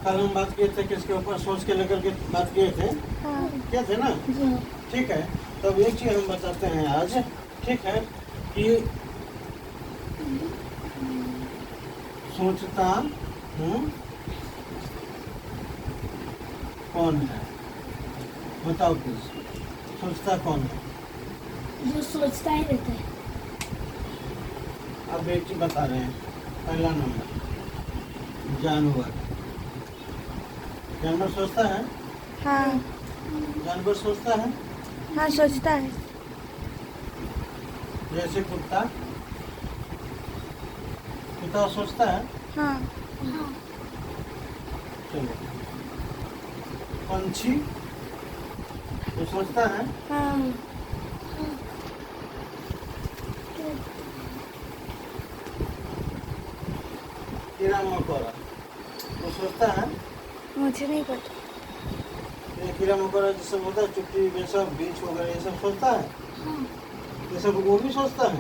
कल हम बात किए थे किसके ऊपर सोच के लेकर के बात किए थे, हाँ क्या थे ना। जी ठीक है, तो अब एक चीज हम बताते हैं आज, ठीक है, कि सोचता हूँ कौन है, बताओ प्लीज, सोचता कौन है। जो सोचता ही रहता है। अब एक चीज बता रहे हैं, पहला नंबर जानवर। जानवर सोचता है, हाँ जानवर सोचता है, हाँ सोचता है। जैसे कुत्ता, कुत्ता सोचता है। हाँ चलो, पंछी वो सोचता है, हाँ कीड़ा मकोड़ा वो सोचता है। मुझे नहीं पता। ये कीड़ा मकोड़ा जो सब होता है, चुट्टी ये सब, बीज वगैरह ये सब सोचता है, ये सब वो भी सोचता है।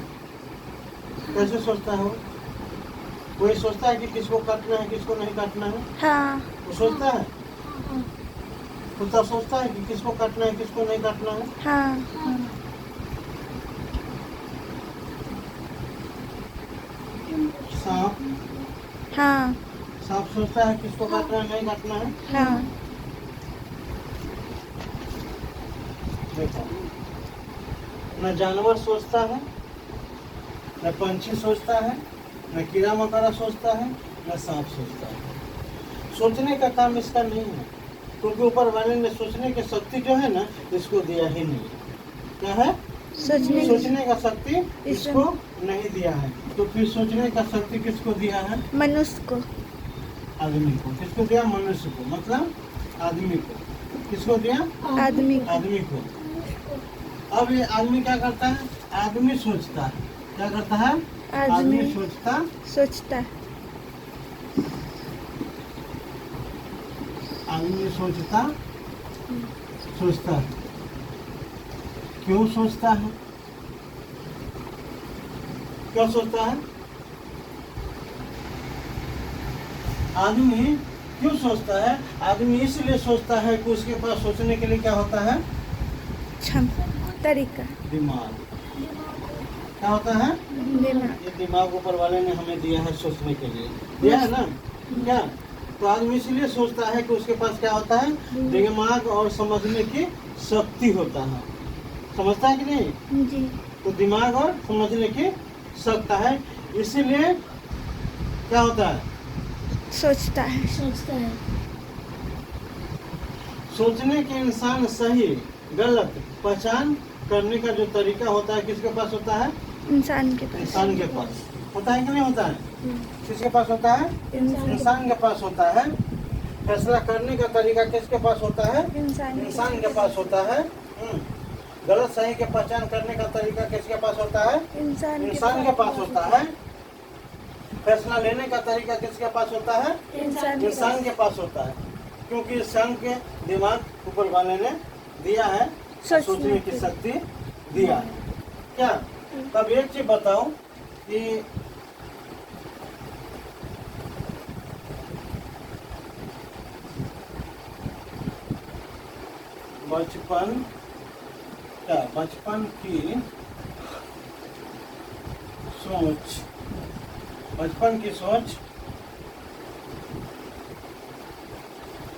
कैसे सोचता है वो? कोई सोचता है कि किसको काटना है किसको नहीं काटना है, हाँ वो सोचता है। कुत्ता सोचता है कि किसको काटना है किसको नहीं काटना है। हाँ सांप, हाँ सांप सोचता है किसको काटना है नहीं काटना है। हाँ देखो, न जानवर सोचता है, न पंछी सोचता है, न कीड़ा मकोड़ा सोचता है, न सांप सोचता है। सोचने का काम इसका नहीं है, क्योंकि ऊपर वाले ने सोचने की शक्ति जो है ना इसको दिया ही नहीं। क्या है? सोचने का शक्ति इसको नहीं दिया है। तो फिर सोचने का शक्ति किसको दिया है? मनुष्य को। आदमी को। किसको दिया? मनुष्य को, मतलब आदमी को। किसको दिया? आदमी आदमी को। अब ये आदमी क्या करता है? आदमी सोचता है। क्या करता है? आदमी सोचता सोचता है। आदमी सोचता सोचता है। क्यों सोचता है? क्यों सोचता है? आदमी क्यों सोचता है? आदमी इसलिए सोचता है कि उसके पास सोचने के लिए क्या होता है? तरीका, दिमाग। क्या होता है? दिमाग। ये दिमाग ऊपर वाले ने हमें दिया है सोचने के लिए, दिया है ना? क्या? तो आदमी इसलिए सोचता है कि उसके पास क्या होता है? दिमाग और समझने की शक्ति होता है। समझता है कि नहीं? जी। तो दिमाग और समझने की शक्ति है, इसीलिए क्या होता है? सोचता है। सोचने के इंसान सही गलत पहचान करने का जो तरीका होता है किसके पास होता है? इंसान के पास। इंसान के पास होता है कि नहीं होता है? किसके पास होता है? इंसान के पास होता है। फैसला करने का तरीका किसके पास होता है? इंसान के पास होता है। गलत सही के पहचान करने का तरीका किसके पास होता है? इंसान के पास होता है। फैसला लेने का तरीका किसके पास होता है? इंसान के पास होता है। क्योंकि इंसान के दिमाग ऊपर वाले ने दिया है, सोचने की शक्ति दिया है। क्या? तब एक चीज बताओ कि बचपन क्या बचपन की सोच, बचपन की सोच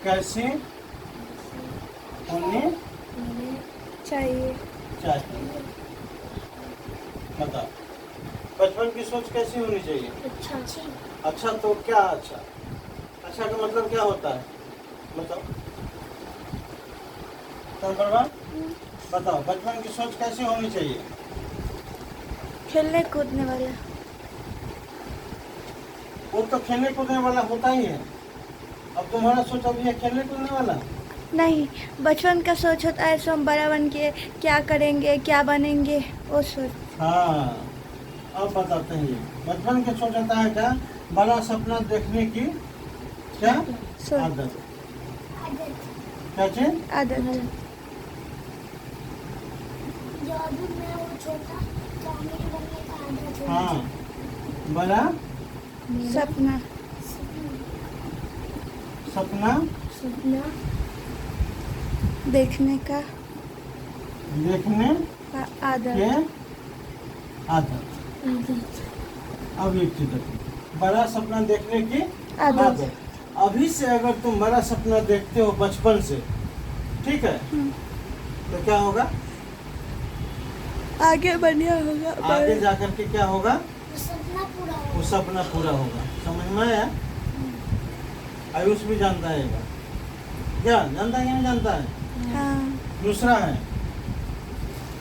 कैसी होनी चाहिए। बताओ, बचपन की सोच कैसी होनी चाहिए? अच्छा तो क्या अच्छा? अच्छा का मतलब क्या होता है? बताओ बताओ, बचपन की सोच कैसी होनी चाहिए? खेलने कूदने वाला। वो तो खेलने कूदने वाला होता ही है। अब तुम्हारा सोच अभी है खेलने कूदने वाला? नहीं, बचपन का सोच होता है सो हम बड़ा बन के क्या करेंगे, क्या बनेंगे, वो सोच। हाँ, अब बताते हैं। ये बचपन के सोच होता है क्या? बड़ा सपना देखने की क्या आदत। क्या चीज? आदत। हाँ, बड़ा सपना। सपना देखने का देखने आदत के आदत। अब एक चीज देखो, बड़ा सपना देखने की आदत। आदत। अभी से अगर तुम बड़ा सपना देखते हो बचपन से, ठीक है, तो क्या होगा? आगे बढ़िया होगा। आगे जाकर के क्या होगा? वो सपना पूरा होगा। समझ में आया? आयुष भी जानता है ये बात। क्या जानता है कि नहीं जानता है? हाँ। दूसरा है,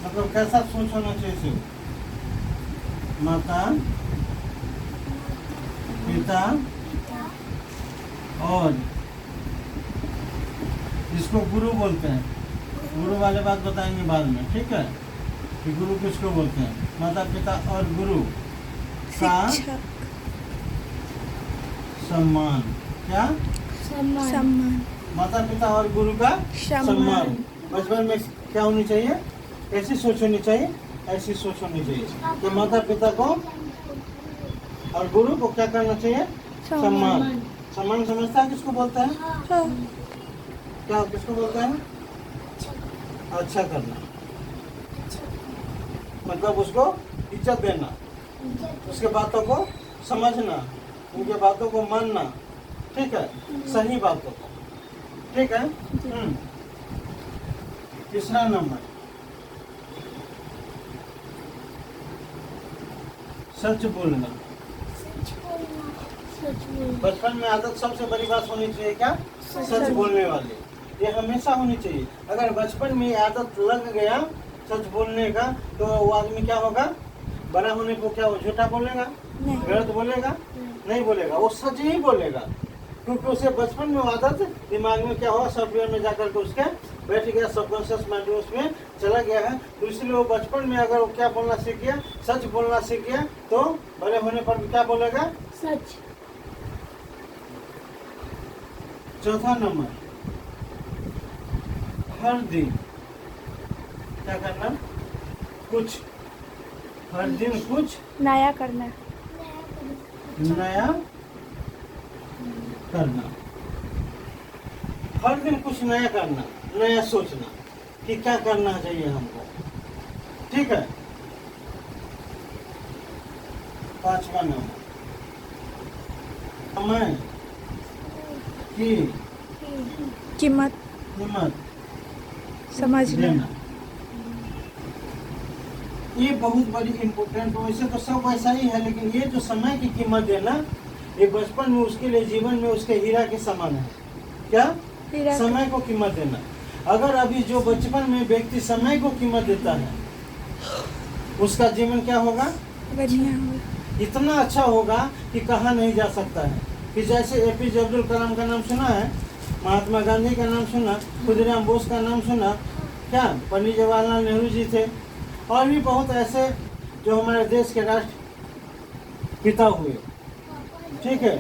मतलब कैसा सोच होना चाहिए सिर्फ? माता पिता और इसको गुरु बोलते हैं। गुरु वाले बात बताएंगे बाद में, ठीक है, कि गुरु किसको बोलते हैं? माता पिता और गुरु का शिक्षक सम्मान। क्या? सम्मान माता पिता और गुरु का सम्मान। बचपन में क्या होनी चाहिए? ऐसी सोच होनी चाहिए, ऐसी सोच होनी चाहिए कि माता पिता को और गुरु को क्या करना चाहिए? सम्मान। सम्मान समझता है किसको बोलते हैं? हाँ। क्या किसको बोलते हैं? अच्छा करना, मतलब उसको इज्जत देना, उसके बातों को समझना, उनके बातों को मानना, ठीक है, सही बातों को, ठीक है। तीसरा नंबर, सच बोलना। बचपन में आदत सबसे बड़ी बात होनी चाहिए क्या? सच बोलने वाली। ये हमेशा होनी चाहिए। अगर बचपन में ये आदत लग गया सच बोलने का, तो वो आदमी क्या होगा? बड़ा होने को क्या वो झूठा बोलेगा? नहीं। गलत बोलेगा? नहीं बोलेगा, वो सच ही बोलेगा, क्योंकि उसे बचपन में वो आदत दिमाग में क्या हुआ, सॉफ्टवेयर में जाकर के उसके बैठ गया, सबकॉन्शियस माइंड उसमें चला गया है। तो इसलिए वो बचपन में अगर वो क्या बोलना सीख गया, सच बोलना सीख गया, तो बड़े होने पर भी क्या बोलेगा? सच। चौथा नंबर, हर दिन क्या करना? कुछ, हर दिन कुछ नया करना। नया करना। हर दिन कुछ नया करना, नया सोचना कि क्या करना चाहिए हमको, ठीक है। पांचवा नंबर, समय की कीमत कीमत समझना। देना। ये बहुत बड़ी इम्पोर्टेंट, वैसे तो सब वैसा ही है, लेकिन ये जो समय की कीमत देना, ये बचपन में उसके लिए जीवन में उसके हीरा के समान है। क्या? हीरा। समय को कीमत देना। अगर अभी जो बचपन में व्यक्ति समय को कीमत देता है, उसका जीवन क्या होगा? बढ़िया होगा। इतना अच्छा होगा कि कहा नहीं जा सकता है। कि जैसे एपीजे अब्दुल कलाम का नाम सुना है, महात्मा गांधी का नाम सुना, खुदीराम बोस का नाम सुना, क्या पंडित जवाहरलाल नेहरू जी थे, और भी बहुत ऐसे जो हमारे देश के राष्ट्र पिता हुए, ठीक है।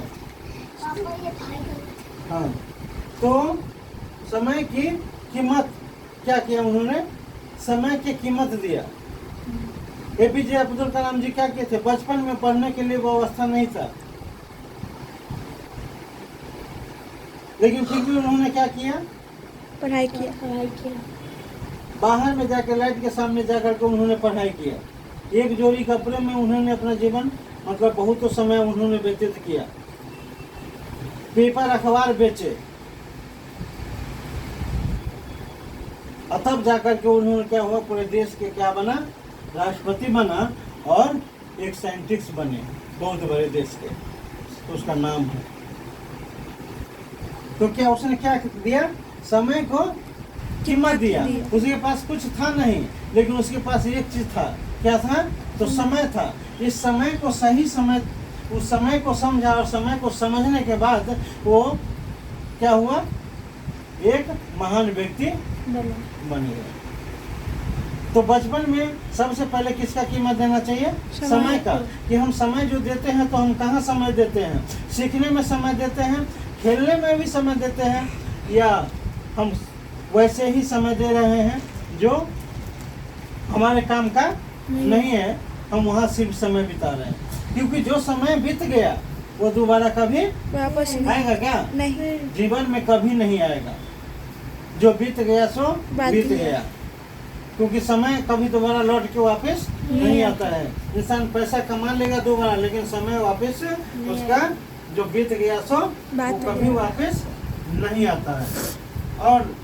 हाँ, तो समय की कीमत क्या किया उन्होंने? समय की कीमत दिया। एपीजे अब्दुल कलाम जी क्या किए थे? बचपन में पढ़ने के लिए वो अवस्था नहीं था, लेकिन फिर भी उन्होंने क्या किया? पढ़ाई किया। बाहर में जाकर लाइट के सामने जाकर के उन्होंने पढ़ाई किया। एक जोड़ी कपड़े में उन्होंने अपना जीवन, मतलब बहुत तो समय उन्होंने व्यतीत किया। पेपर अखबार बेचे, और तब जाकर के उन्होंने क्या हुआ, पूरे देश के क्या बना? राष्ट्रपति बना, और एक साइंटिस्ट बने बहुत बड़े देश के, तो उसका नाम है। तो क्या उसने क्या दिया? समय को कीमत दिया। उसके पास कुछ था नहीं, लेकिन उसके पास एक चीज था। क्या था? तो समय था। इस समय को सही समय, उस समय को समझा, और समय को समझने के बाद वो क्या हुआ? एक महान व्यक्ति बन गया। तो बचपन में सबसे पहले किसका कीमत देना चाहिए? समय का। कि हम समय जो देते हैं, तो हम कहाँ समय देते हैं? सीखने में समय देते हैं, खेलने में भी समय देते हैं, या हम वैसे ही समय दे रहे हैं जो हमारे काम का नहीं है, हम वहाँ सिर्फ समय बिता रहे हैं। क्योंकि जो समय बीत गया वो दोबारा कभी वापस नहीं। आएगा क्या? नहीं। जीवन में कभी नहीं आएगा। जो बीत गया सो बीत गया, क्योंकि समय कभी दोबारा लौट के वापस नहीं आता है। इंसान पैसा कमा लेगा दोबारा, लेकिन समय वापस उसका जो बीत गया सो वो कभी वापस नहीं आता है। और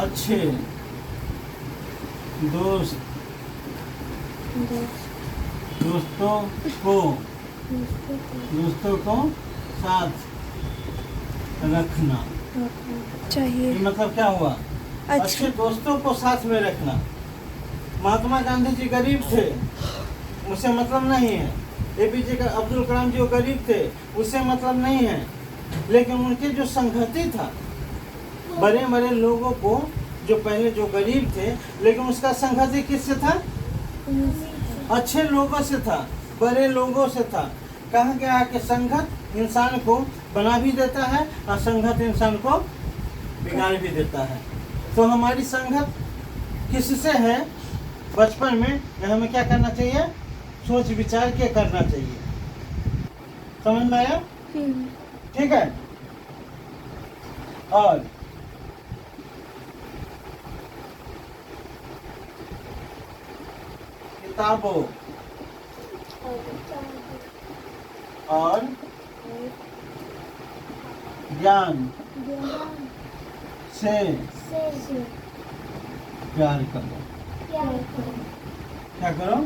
अच्छे दोस्तों को साथ रखना चाहिए। ये मतलब क्या हुआ? अच्छे दोस्तों को साथ में रखना। महात्मा गांधी जी गरीब थे, उससे मतलब नहीं है। APJ अब्दुल कलाम जी वो गरीब थे, उससे मतलब नहीं है। लेकिन उनके जो संगति था, बड़े बड़े लोगों को, जो पहले जो गरीब थे, लेकिन उसका संगति किससे था? अच्छे लोगों से था, बड़े लोगों से था। कहा गया है कि संगत इंसान को बना भी देता है और संगत इंसान को बिगाड़ भी देता है। तो हमारी संगत किससे है बचपन में, हमें क्या करना चाहिए? सोच विचार के करना चाहिए। समझ में आया? ठीक है। और किताबों और ज्ञान से प्यार करो। क्या करो?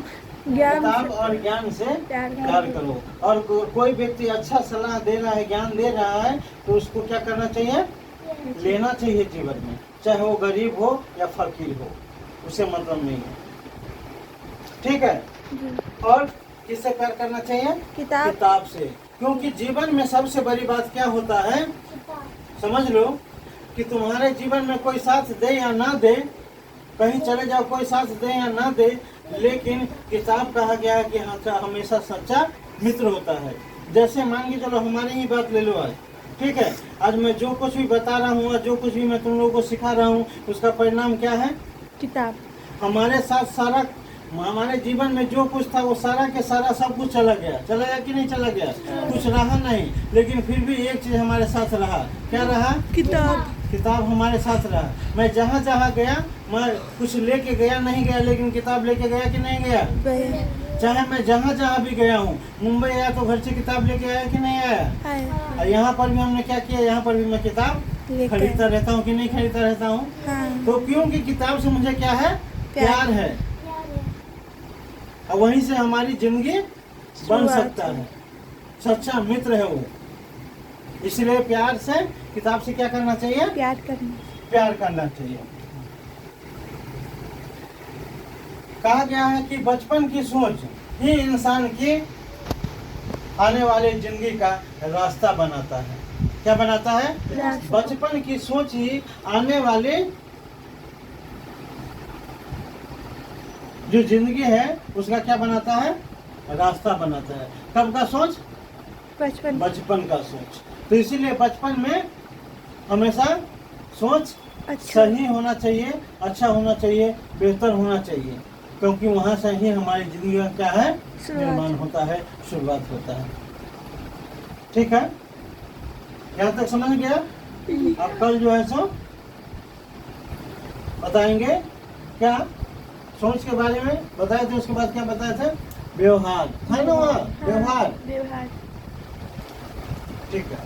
किताब और ज्ञान से प्यार करो। और कोई व्यक्ति अच्छा सलाह दे रहा है, ज्ञान दे रहा है, तो उसको क्या करना चाहिए? लेना चाहिए जीवन में, चाहे वो गरीब हो या फकीर हो, उसे मतलब नहीं है। ठीक है। और किससे प्यार करना चाहिए? किताब से। क्योंकि जीवन में सबसे बड़ी बात क्या होता है, समझ लो, कि तुम्हारे जीवन में कोई साथ दे या ना दे, कहीं चले जाओ कोई साथ दे या ना दे, लेकिन किताब कहा गया है कि हमेशा सच्चा मित्र होता है। जैसे मान के चलो, हमारी ही बात ले लो आज, ठीक है। आज मैं जो कुछ भी बता रहा हूँ, जो कुछ भी मैं तुम लोगों को सिखा रहा हूँ, उसका परिणाम क्या है? किताब। हमारे साथ सारा, हमारे जीवन में जो कुछ था वो सारा के सारा सब कुछ चला गया कि नहीं चला गया? कुछ रहा नहीं, लेकिन फिर भी एक चीज हमारे साथ रहा। क्या रहा? किताब हमारे साथ रहा। मैं जहाँ जहाँ गया, मैं कुछ लेके गया नहीं गया, लेकिन किताब लेके गया कि नहीं गया? चाहे मैं जहाँ जहाँ भी गया हूँ, मुंबई आया तो घर से किताब लेके आया कि नहीं आया? यहाँ पर भी हमने क्या किया? यहाँ पर भी मैं किताब खरीदता रहता हूँ कि नहीं खरीदता रहता हूँ? तो क्योंकि किताब से मुझे क्या है? प्यार है। और वहीं से हमारी जिंदगी बन सकता है। सच्चा मित्र है वो। इसलिए प्यार से, किताब से क्या करना चाहिए? प्यार करना चाहिए। कहा गया है कि बचपन की सोच ही इंसान की आने वाले जिंदगी का रास्ता बनाता है। क्या बनाता है? बचपन की सोच ही आने वाले जो जिंदगी है उसका क्या बनाता है? रास्ता बनाता है। कब का सोच? बचपन का सोच। तो इसीलिए बचपन में हमेशा सोच सही होना चाहिए, अच्छा होना चाहिए, बेहतर होना चाहिए, क्योंकि वहाँ से ही हमारी जिंदगी का क्या है? निर्माण होता है, शुरुआत होता है। ठीक है, यहाँ तक समझ गया? अब कल जो है सो बताएंगे क्या सोच के बारे में बताए थे। उसके बाद क्या बताए थे? व्यवहार, है ना? व्यवहार। व्यवहार। ठीक है।